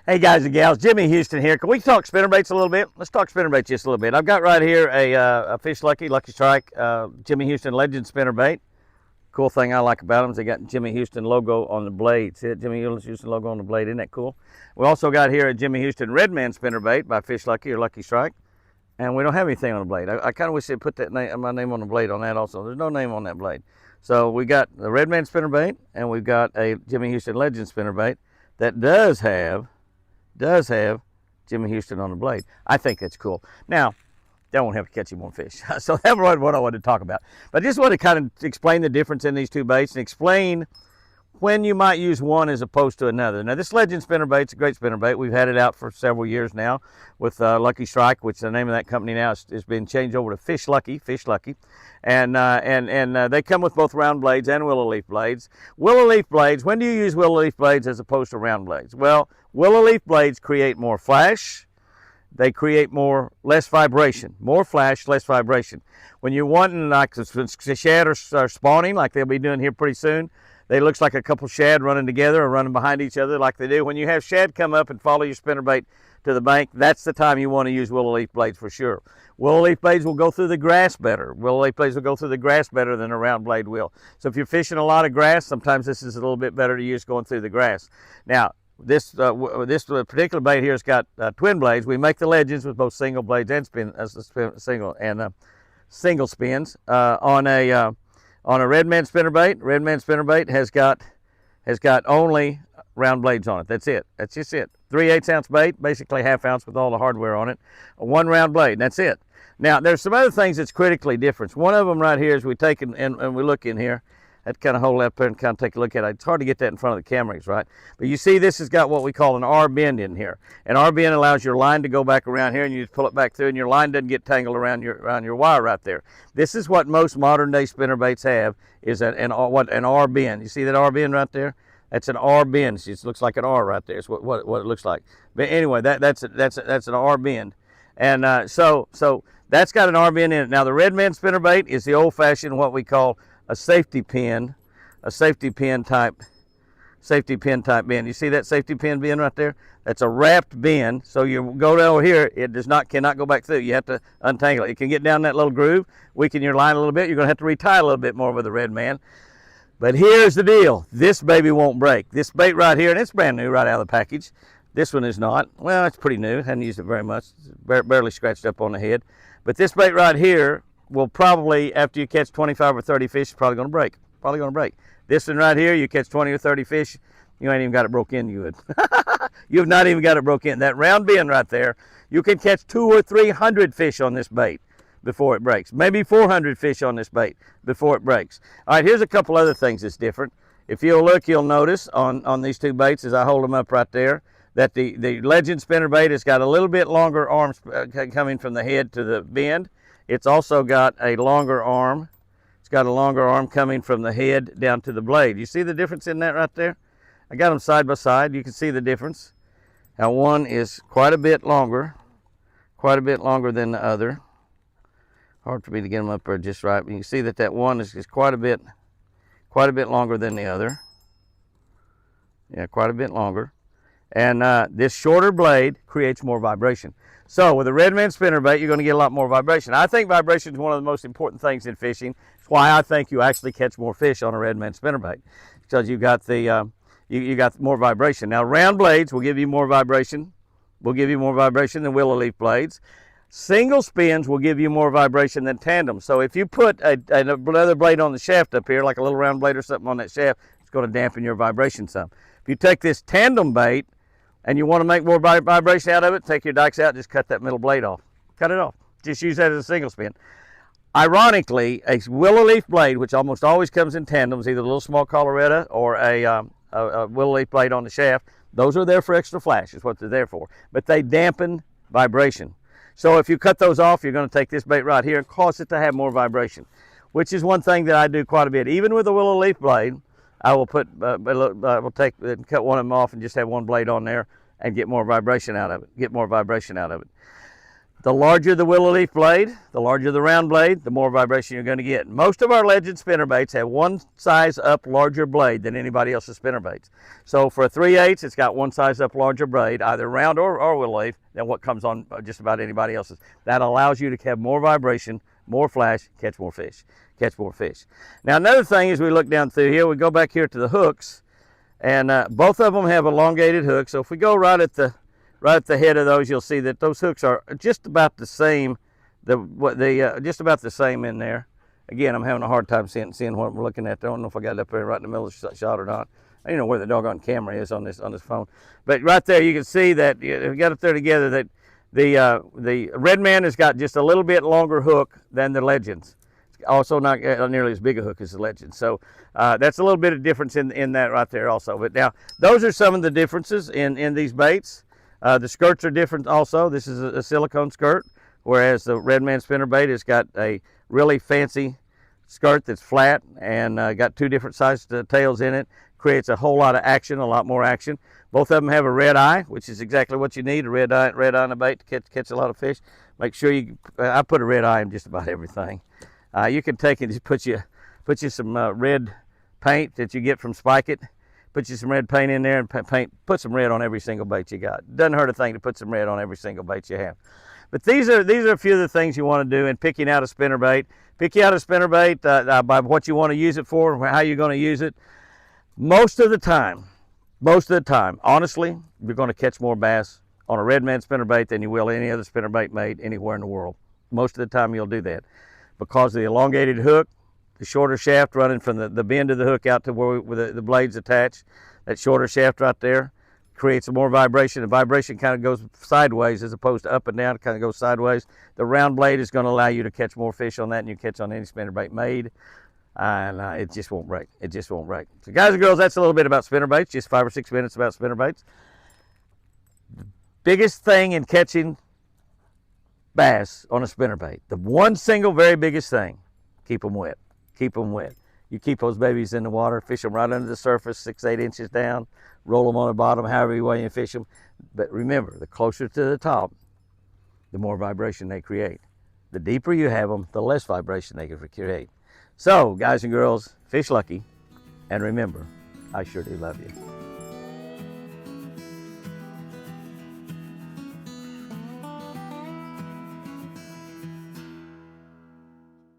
Hey guys and gals, Jimmy Houston here. Can we talk spinnerbaits a little bit? Let's talk spinnerbaits just a little bit. I've got right here a Fish Lucky Strike Jimmy Houston Legend spinnerbait. Cool thing I like about them is they got Jimmy Houston logo on the blade. See it, Jimmy Houston logo on the blade, isn't that cool? We also got here a Jimmy Houston Redman spinnerbait by Fish Lucky or Lucky Strike. And we don't have anything on the blade. I kind of wish they'd put that my name on the blade on that also. There's no name on that blade. So we got the Redman spinnerbait and we've got a Jimmy Houston Legend spinnerbait that does have Jimmy Houston on the blade. I think that's cool. Now, that won't help you catch any more fish. So that's what I wanted to talk about. But I just want to kind of explain the difference in these two baits and explain when you might use one as opposed to another. Now, this Legend spinnerbait's a great spinnerbait. We've had it out for several years now with Lucky Strike, which the name of that company now is been changed over to Fish Lucky. And they come with both round blades and willow leaf blades. Willow leaf blades, when do you use willow leaf blades as opposed to round blades? Well, willow leaf blades create more flash. They create less vibration. More flash, less vibration. When you're wanting, like the shad are spawning, like they'll be doing here pretty soon, they looks like a couple shad running together or running behind each other like they do. When you have shad come up and follow your spinnerbait to the bank, that's the time you want to use willow leaf blades for sure. Willow leaf blades will go through the grass better. Willow leaf blades will go through the grass better than a round blade will. So if you're fishing a lot of grass, sometimes this is a little bit better to use going through the grass. Now, this particular bait here has got twin blades. We make the Legends with both single blades and single spins on a Redman spinnerbait. Redman spinnerbait has got only round blades on it. That's it. That's just it. 3/8 ounce bait, basically ½ ounce with all the hardware on it. One round blade, and that's it. Now, there's some other things that's critically different. One of them right here is we take and we look in here. That kind of hold up there and kind of take a look at it. It's hard to get that in front of the cameras, right? But you see this has got what we call an R bend in here. An R bend allows your line to go back around here and you just pull it back through and your line doesn't get tangled around your wire right there. This is what most modern day spinnerbaits have, is an R bend. You see that R bend right there? That's an R bend. It looks like an R right there. It's what it looks like. But anyway, that's an R bend. And so that's got an R bend in it. Now the Redman spinnerbait is the old fashioned what we call a safety pin type bend. You see that safety pin bend right there? That's a wrapped bend. So you go down over here, it cannot go back through. You have to untangle it. It can get down that little groove, weaken your line a little bit. You're going to have to retie a little bit more with the Redman. But here's the deal. This baby won't break. This bait right here, and it's brand new right out of the package. This one is not. Well, it's pretty new. Hadn't used it very much. It's barely scratched up on the head. But this bait right here will probably, after you catch 25 or 30 fish, it's probably going to break. Probably going to break. This one right here, you catch 20 or 30 fish, you ain't even got it broke in, you would. You've not even got it broke in. That round bend right there, you can catch 200 or 300 fish on this bait before it breaks. Maybe 400 fish on this bait before it breaks. All right, here's a couple other things that's different. If you'll look, you'll notice on these two baits as I hold them up right there, that the Legend spinnerbait has got a little bit longer arms coming from the head to the bend. It's also got a longer arm. It's got a longer arm coming from the head down to the blade. You see the difference in that right there? I got them side by side. You can see the difference. Now one is quite a bit longer than the other. Hard for me to get them up there just right. But you can see that one is quite a bit longer than the other. Yeah, quite a bit longer. And this shorter blade creates more vibration. So with a Redman spinnerbait, you're going to get a lot more vibration. I think vibration is one of the most important things in fishing. It's why I think you actually catch more fish on a Redman spinnerbait, because you got you got more vibration. Now round blades will give you more vibration. Will give you more vibration than willow leaf blades. Single spins will give you more vibration than tandem. So if you put another blade on the shaft up here, like a little round blade or something on that shaft, it's going to dampen your vibration some. If you take this tandem bait and you want to make more vibration out of it, take your dikes out, just cut that middle blade off. Cut it off. Just use that as a single spin. Ironically, a willow leaf blade, which almost always comes in tandems, either a little small Colorado or a willow leaf blade on the shaft, those are there for extra flash, is what they're there for. But they dampen vibration. So if you cut those off, you're going to take this bait right here and cause it to have more vibration, which is one thing that I do quite a bit. Even with a willow leaf blade, I will cut one of them off and just have one blade on there and get more vibration out of it. The larger the willow leaf blade, the larger the round blade, the more vibration you're going to get. Most of our Legend spinnerbaits have one size up larger blade than anybody else's spinnerbaits. So for a 3/8, it's got one size up larger blade, either round or willow leaf, than what comes on just about anybody else's. That allows you to have more vibration, more flash, catch more fish. Catch more fish. Now another thing is we look down through here, we go back here to the hooks, and both of them have elongated hooks. So if we go right at the head of those, you'll see that those hooks are just about the same. Just about the same in there. Again, I'm having a hard time seeing what we're looking at. I don't know if I got it up there right in the middle of the shot or not. I don't know where the doggone camera is on this phone. But right there, you can see that we got up there together that the Redman has got just a little bit longer hook than the Legends. Also not nearly as big a hook as the Legends. So that's a little bit of difference in that right there also. But now, those are some of the differences in these baits. The skirts are different also. This is a silicone skirt, whereas the Redman spinnerbait has got a really fancy skirt that's flat and got two different sized tails in it. Creates a whole lot of action, a lot more action. Both of them have a red eye, which is exactly what you need, a red eye on a bait to catch a lot of fish. Make sure I put a red eye in just about everything. You can take and just put you some red paint that you get from Spike It. Put you some red paint in there and put some red on every single bait you got. Doesn't hurt a thing to put some red on every single bait you have. But these are a few of the things you want to do in picking out a spinnerbait. Pick out a spinnerbait by what you want to use it for and how you're going to use it. Most of the time, honestly, you're going to catch more bass on a Redman spinnerbait than you will any other spinnerbait made anywhere in the world. Most of the time you'll do that because of the elongated hook, the shorter shaft running from the bend of the hook out to where the blades attach. That shorter shaft right there creates more vibration. The vibration kind of goes sideways as opposed to up and down. It kind of goes sideways. The round blade is going to allow you to catch more fish on that than you catch on any spinnerbait made. And it just won't break. It just won't break. So guys and girls, that's a little bit about spinnerbaits. Just 5 or 6 minutes about spinnerbaits. The biggest thing in catching bass on a spinnerbait, the one single very biggest thing, keep them wet. Keep them wet. You keep those babies in the water, fish them right under the surface, 6-8 inches down, roll them on the bottom, however you want you fish them. But remember, the closer to the top, the more vibration they create. The deeper you have them, the less vibration they can create. So, guys and girls, fish lucky, and remember, I sure do love you.